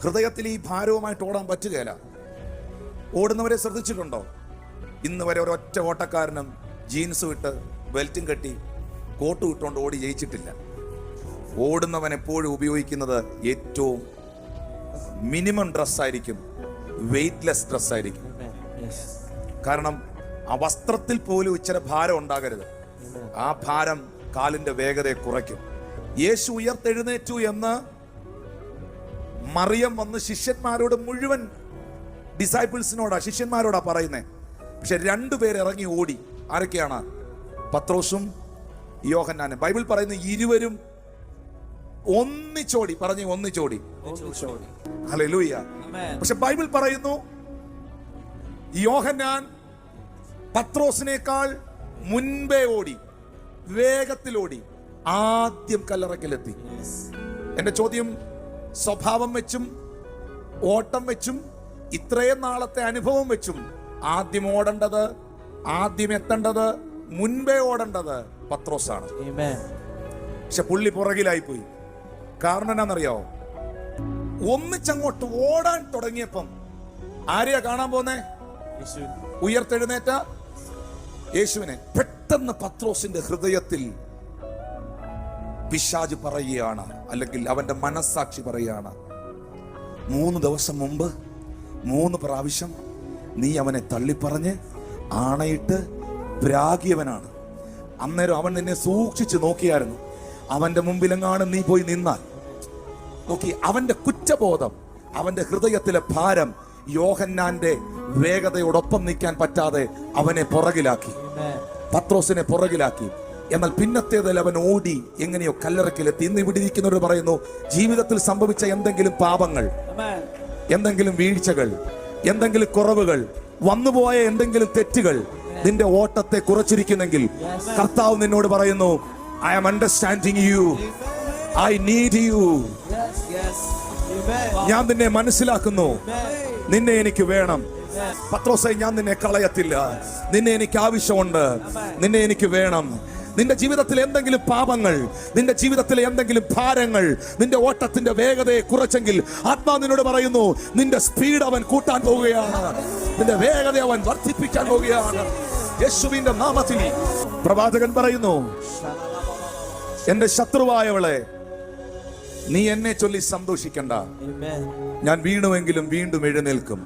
ഹൃദയത്തിൽ ഈ ഭാരവുമായിട്ട് ഓടാൻ പറ്റുകയില്ല. ഓടുന്നവരെ ശ്രദ്ധിച്ചിട്ടുണ്ടോ? ഇന്ന് വരെ ഒരൊറ്റ ഓട്ടക്കാരനും ജീൻസും ഇട്ട് ബെൽറ്റും കെട്ടി കോട്ടും ഇട്ടുകൊണ്ട് ഓടി ജയിച്ചിട്ടില്ല. ഓടുന്നവൻ എപ്പോഴും ഉപയോഗിക്കുന്നത് ഏറ്റവും മിനിമം ഡ്രസ്സായിരിക്കും, വെയ്റ്റ്ലെസ് ഡ്രസ്സായിരിക്കും. കാരണം ആ വസ്ത്രത്തിൽ പോലും ഇച്ചിരി ഭാരം ഉണ്ടാകരുത്. ആ ഭാരം കാലിന്റെ വേഗതയെ കുറയ്ക്കും. യേശു ഉയർത്തെഴുന്നേറ്റു എന്ന് മറിയം വന്ന് ശിഷ്യന്മാരോട് മുഴുവൻ ശിഷ്യന്മാരോടാ പറയുന്നേ. പക്ഷെ രണ്ടുപേര് ഇറങ്ങി ഓടി. ആരൊക്കെയാണ്? പത്രോസും യോഹന്നാനും. ബൈബിൾ പറയുന്ന ഇരുവരും ഒന്നിച്ചോടി. പറഞ്ഞു ഒന്നിച്ചോടി. ഹല്ലേലൂയ. പക്ഷെ ബൈബിൾ പറയുന്നു യോഹന്നാൻ പത്രോസിനേക്കാൾ മുൻപേ ഓടി, വേഗത്തിലോടി, ആദ്യം കല്ലറയ്ക്കലെത്തി. എന്റെ ചോദ്യം, സ്വഭാവം വെച്ചും ഓട്ടം വെച്ചും ഇത്രയും നാളത്തെ അനുഭവം വെച്ചും ആദ്യം ഓടേണ്ടത്, ആദ്യം എത്തേണ്ടത്, മുൻപേ ഓടേണ്ടത് പത്രോസാണ്. പക്ഷെ പുള്ളി പുറകിലായി പോയി. കാരണം എന്നാന്നറിയാവോ? ഒന്നിച്ചങ്ങോട്ട് ഓടാൻ തുടങ്ങിയപ്പം ആരെയാ കാണാൻ പോന്നേ? ഉയർത്തെഴുന്നേറ്റ യേശുവിനെ. പെട്ടെന്ന് പത്രോസിന്റെ ഹൃദയത്തിൽ പിശാച് പറയുകയാണ്, അല്ലെങ്കിൽ അവന്റെ മനസ്സാക്ഷി പറയുകയാണ്, 3 ദിവസം മുമ്പ് 3 പ്രാവശ്യം നീ അവനെ തള്ളിപ്പറഞ്ഞ് ആണയിട്ട് പ്രാഗിയവനാണ്. അന്നേരം അവൻ നിന്നെ സൂക്ഷിച്ച് നോക്കിയായിരുന്നു. അവന്റെ മുമ്പിലെങ്ങാനും നീ പോയി നിന്നാൽ നോക്കി, അവന്റെ കുറ്റബോധം, അവന്റെ ഹൃദയത്തിലെ ഭാരം യോഹന്നാന്റെ വേഗതയോടൊപ്പം നിൽക്കാൻ പറ്റാതെ അവനെ പുറകിലാക്കി, പത്രോസിനെ പുറകിലാക്കി. എന്നാൽ പിന്നത്തേതിൽ അവൻ ഓടി എങ്ങനെയോ കല്ലറയ്ക്കലെത്തി. ഇന്ന് ഇവിടെ ഇരിക്കുന്നവർ പറയുന്നു, ജീവിതത്തിൽ സംഭവിച്ച എന്തെങ്കിലും പാപങ്ങൾ, എന്തെങ്കിലും വീഴ്ചകൾ, എന്തെങ്കിലും കുറവുകൾ, വന്നുപോയ എന്തെങ്കിലും തെറ്റുകൾ നിന്റെ ഓട്ടത്തെ കുറച്ചിരിക്കുന്നെങ്കിൽ കർത്താവ് നിന്നോട് പറയുന്നു, I am understanding you, I need you. ഞാൻ നിന്നെ മനസ്സിലാക്കുന്നു, നിന്നെ എനിക്ക് വേണം. പത്രോസേ, ഞാൻ നിന്നെ കളയത്തില്ല, നിന്നെ എനിക്ക് ആവശ്യമുണ്ട്, നിന്നെ എനിക്ക് വേണം. നിന്റെ ജീവിതത്തിൽ എന്തെങ്കിലും പാപങ്ങൾ, നിന്റെ ജീവിതത്തിലെ എന്തെങ്കിലും ഭാരങ്ങൾ നിന്റെ ഓട്ടത്തിന്റെ വേഗതയെ കുറച്ചെങ്കിൽ ആത്മാവ് നിന്നോട് പറയുന്നു, നിന്റെ സ്പീഡ് അവൻ കൂട്ടാൻ പോവുകയാണ്, നിന്റെ വേഗത അവൻ വർദ്ധിപ്പിക്കാൻ പോവുകയാണ്. യേശുവിന്റെ നാമത്തിൽ പ്രവാചകൻ പറയുന്നു, എന്റെ ശത്രുവായവളെ, നീ എന്നെ ചൊല്ലി സന്തോഷിക്കണ്ട, ഞാൻ വീണുവെങ്കിലും വീണ്ടും എഴുന്നേൽക്കും.